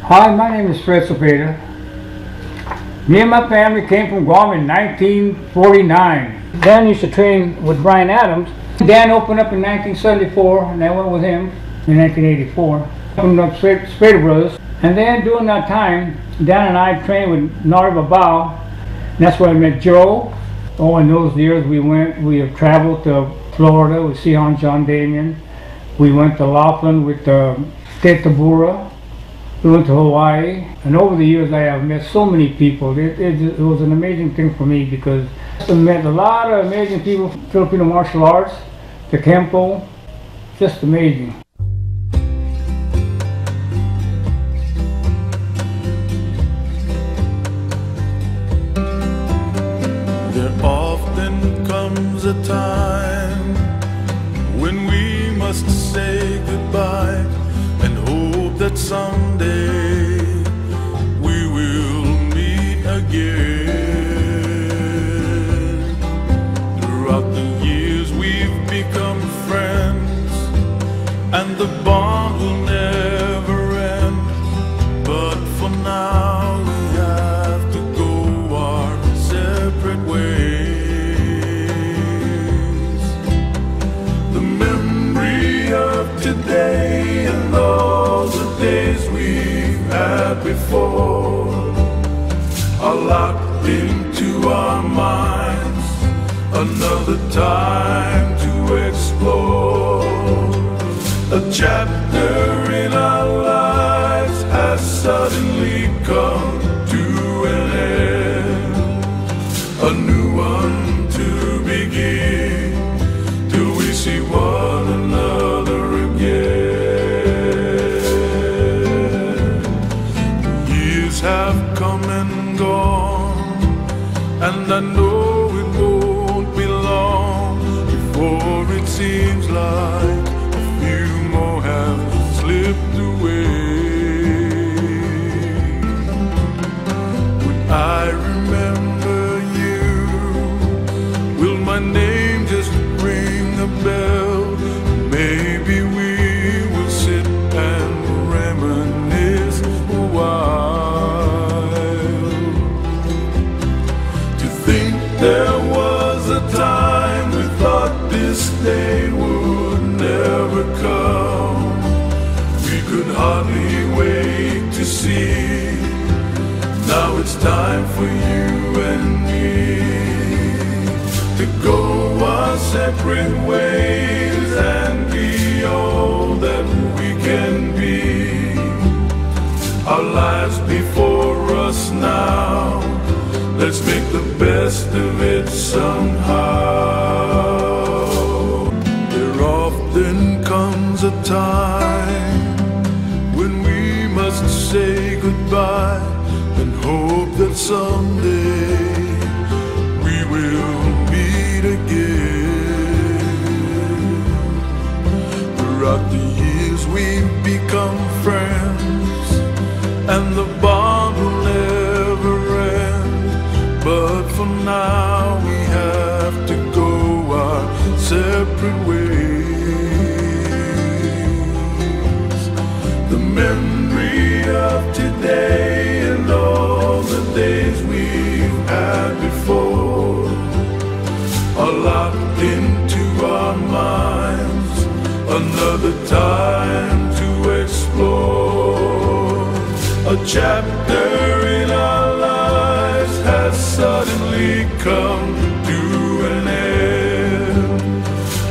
Hi, my name is Fred Cepeda. Me and my family came from Guam in 1949. Dan used to train with Brian Adams. Dan opened up in 1974, and I went with him in 1984. Opened up Cepeda Brothers. And then during that time, Dan and I trained with Nari Babao. That's where I met Joe. Oh, in those years we have traveled to Florida with Sihon John Damien. We went to Laughlin with Tetabura. We went to Hawaii, and over the years I have met so many people. It was an amazing thing for me because I met a lot of amazing people from Filipino martial arts, the Kenpo, just amazing. There often comes a time when we must say goodbye and hope that someday we will meet again. Throughout the years we've become friends, and the bond will never end. But for now we have to go our separate ways. The memory of today and all the days we've had before are locked into our minds. Another time to explore. A chapter in our lives has suddenly come to an end. A new one to begin till we see one another again. Years have come and gone, and I know it won't be long before it seems like a few more have slipped away. When I remember you, will my name just ring a bell? Maybe we will sit and reminisce a while. To think there was a time we thought this day would never come. We could hardly wait to see. Now it's time for you and me to go our separate ways and be all that we can be. Our lives before us now, let's make the best of it somehow. There often comes a time when we must say goodbye and hope that someday we will meet again. Throughout the years we've become friends, and the bond will never end. But for now we have to go our separate ways. The memory of today and all the days we've had before are locked into our minds. Another time to explore. A chapter in our lives has suddenly come to an end.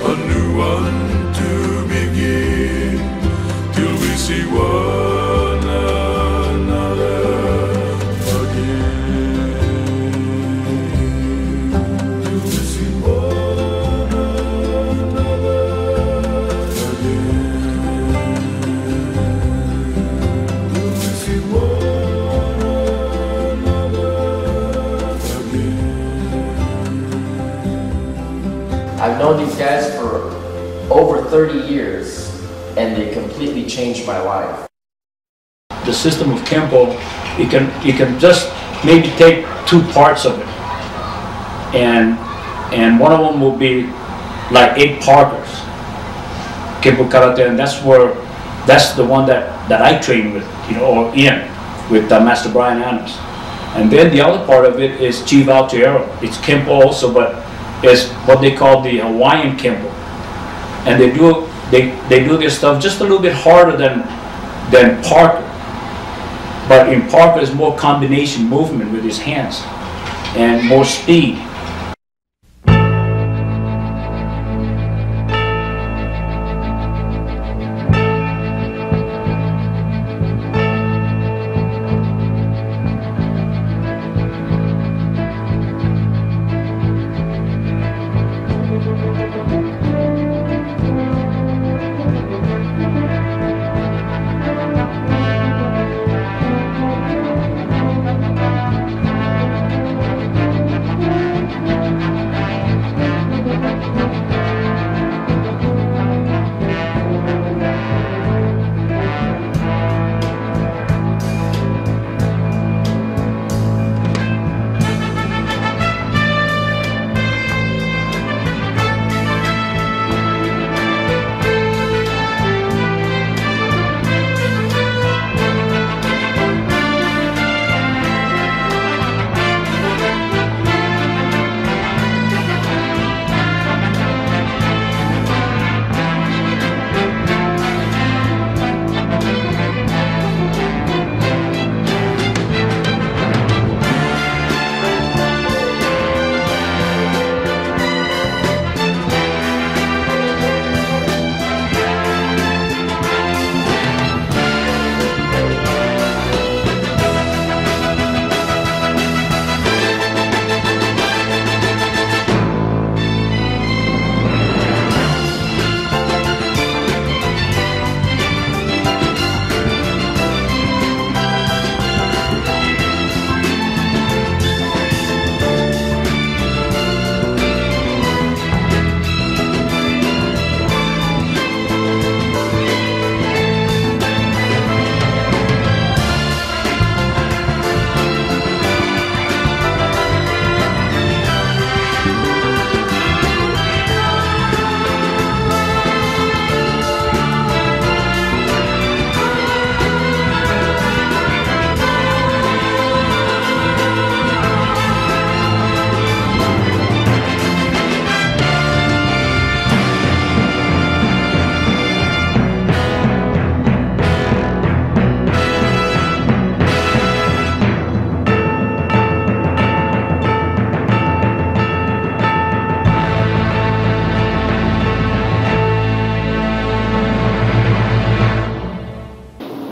A new one to begin till we see one another again. Till we see one another again. Till we see one another again. I've known these guys for over 30 years, and they completely changed my life. The system of Kenpo, you can just maybe take two parts of it, and one of them will be like 8 parters, Kenpo Karate, and that's where That's the one that I train with, or in, with Master Brian Arnis. And then the other part of it is Chief Altiero. It's Kenpo also, but it's what they call the Hawaiian Kenpo. And they do their stuff just a little bit harder than Parker. But in Parker is more combination movement with his hands and more speed.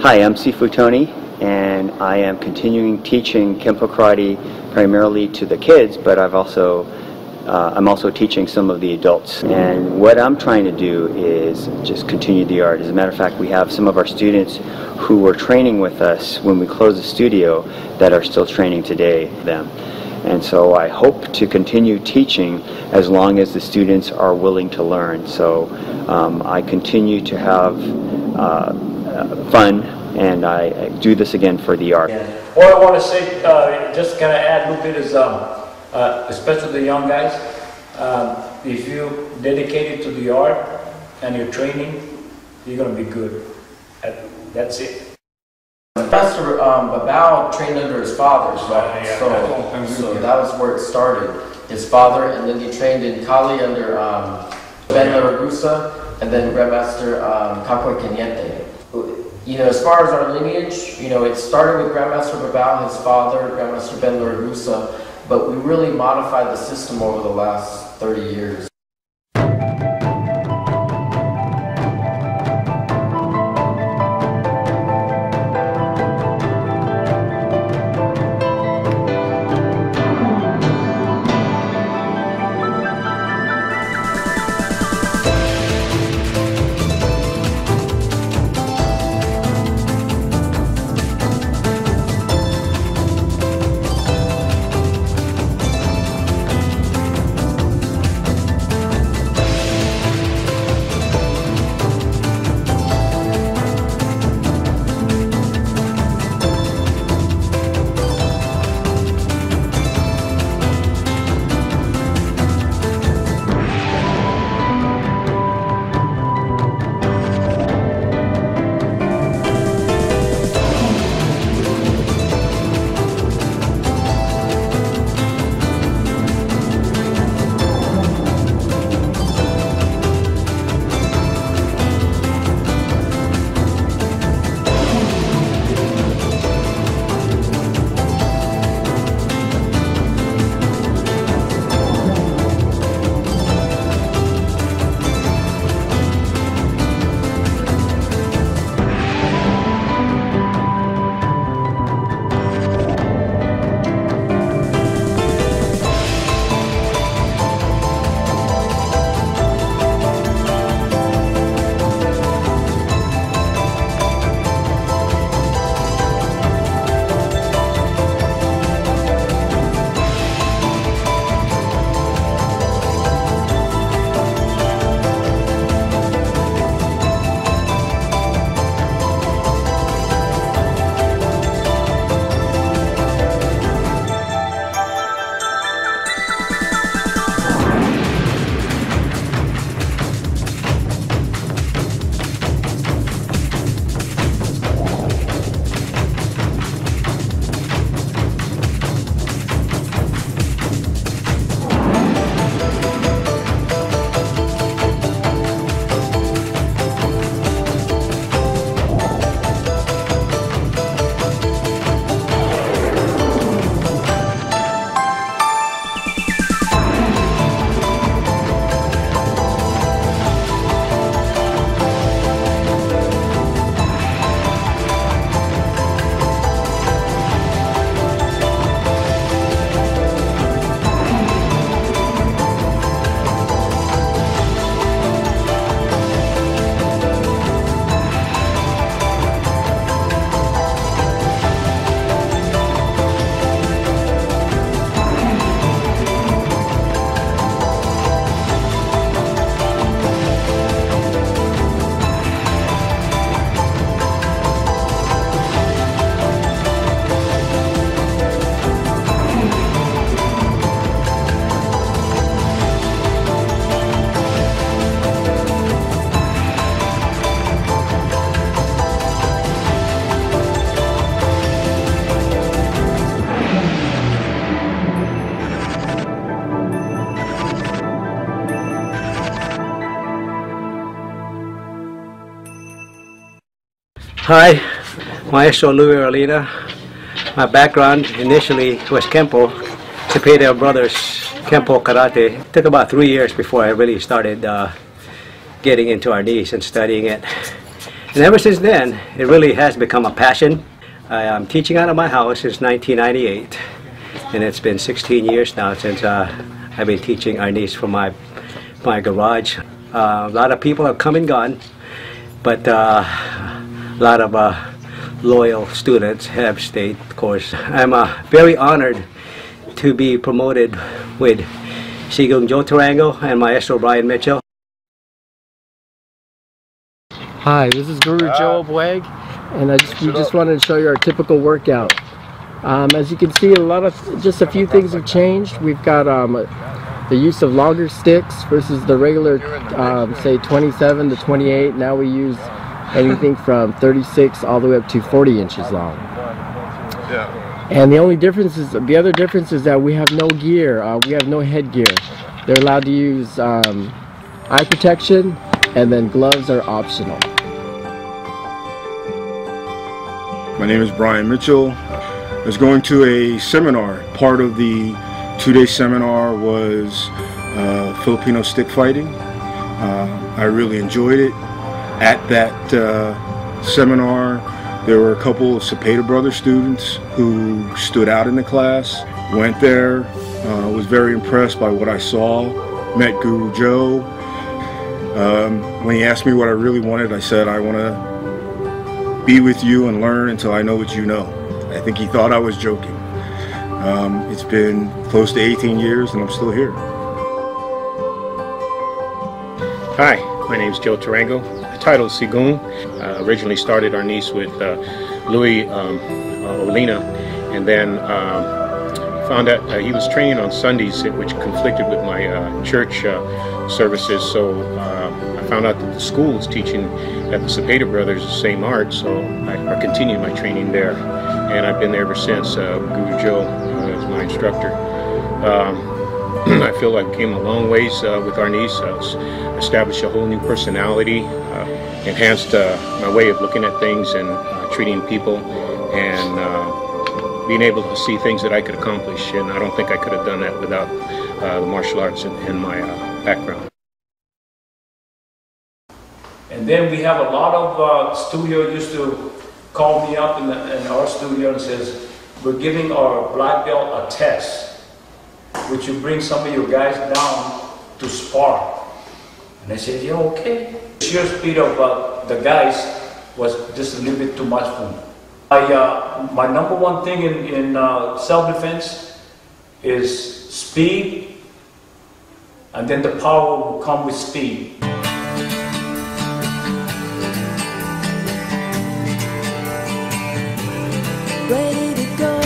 Hi, I'm Sifu Tony, and I am continuing teaching Kenpo Karate primarily to the kids, but I'm also teaching some of the adults. And what I'm trying to do is just continue the art. As a matter of fact, we have some of our students who were training with us when we closed the studio that are still training today them. And so I hope to continue teaching as long as the students are willing to learn. So I continue to have fun, and I do this again for the art. What I want to say, just kind of add a little bit is, especially the young guys, if you dedicated to the art and your training, you're going to be good. That's it. Master Babao trained under his father, right? Yeah, so that was where it started. His father, and then he trained in Kali under Ben Laragusa, and then Grandmaster Kakoi Kenyete. As far as our lineage, it started with Grandmaster Babao, his father, Grandmaster Ben Laragusa, but we really modified the system over the last 30 years. Hi, Maestro Louis Orlina. My background initially was Kenpo, Cepeda Brothers Kenpo Karate. It took about 3 years before I really started getting into Arnis and studying it. And ever since then, it really has become a passion. I'm teaching out of my house since 1998, and it's been 16 years now since I've been teaching Arnis from my garage. A lot of people have come and gone, but a lot of loyal students have stayed, of course. I'm very honored to be promoted with Sifu JoJo Abueg and Maestro Brian Mitchell. Hi, this is Guru JoJo Abueg, and we just wanted to show you our typical workout. As you can see, just a few things have changed. We've got the use of longer sticks versus the regular, say 27 to 28. Now we use anything from 36 all the way up to 40 inches long. And the other difference is that we have no gear. We have no headgear. They're allowed to use eye protection, and then gloves are optional. My name is Brian Mitchell. I was going to a seminar. Part of the 2-day seminar was Filipino stick fighting. I really enjoyed it. At that seminar, there were a couple of Cepeda Brothers students who stood out in the class. Went there, was very impressed by what I saw. Met Guru Joe. When he asked me what I really wanted, I said, I want to be with you and learn until I know what you know. I think he thought I was joking. It's been close to 18 years and I'm still here. Hi, my name is Joe Tarango. The title is Sigung. Originally started Arnis with Louis Olina, and then found out he was training on Sundays, which conflicted with my church services, so I found out that the school was teaching at the Cepeda Brothers the same art, so I continued my training there, and I've been there ever since. Guru Joe is my instructor. I feel like I came a long ways with Arnis. Established a whole new personality, enhanced my way of looking at things and treating people, and being able to see things that I could accomplish, and I don't think I could have done that without the martial arts and my background. And then we have a lot of studio used to call me up in our studio and says, we're giving our black belt a test. Would you bring some of your guys down to spar? And I said, yeah, okay. The sheer speed of the guys was just a little bit too much for me. My number one thing in self-defense is speed, and then the power will come with speed. Ready to go.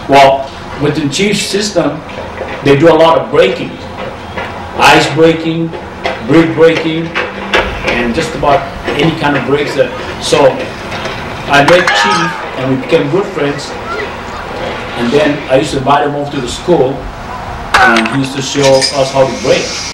Well, within Chief's system, they do a lot of breaking. Ice breaking, brick breaking, and just about any kind of breaks that. So I met Chief and we became good friends. And then I used to invite him over to the school and he used to show us how to break.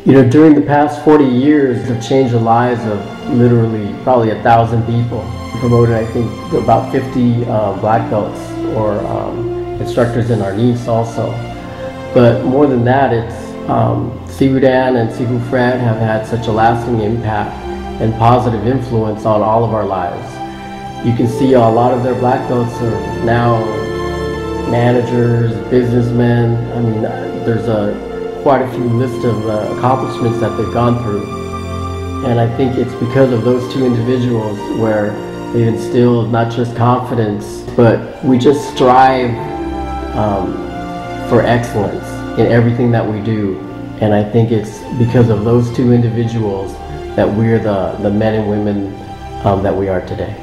You know, during the past 40 years, have changed the lives of literally probably 1,000 people. Promoted, I think, about 50 black belts or instructors in Arnis also. But more than that, it's Sifu Dan and Sifu Fred have had such a lasting impact and positive influence on all of our lives. You can see a lot of their black belts are now managers, businessmen. I mean, there's quite a few list of accomplishments that they've gone through. And I think it's because of those two individuals where they've instilled not just confidence, but we just strive for excellence in everything that we do. And I think it's because of those two individuals that we're the men and women that we are today.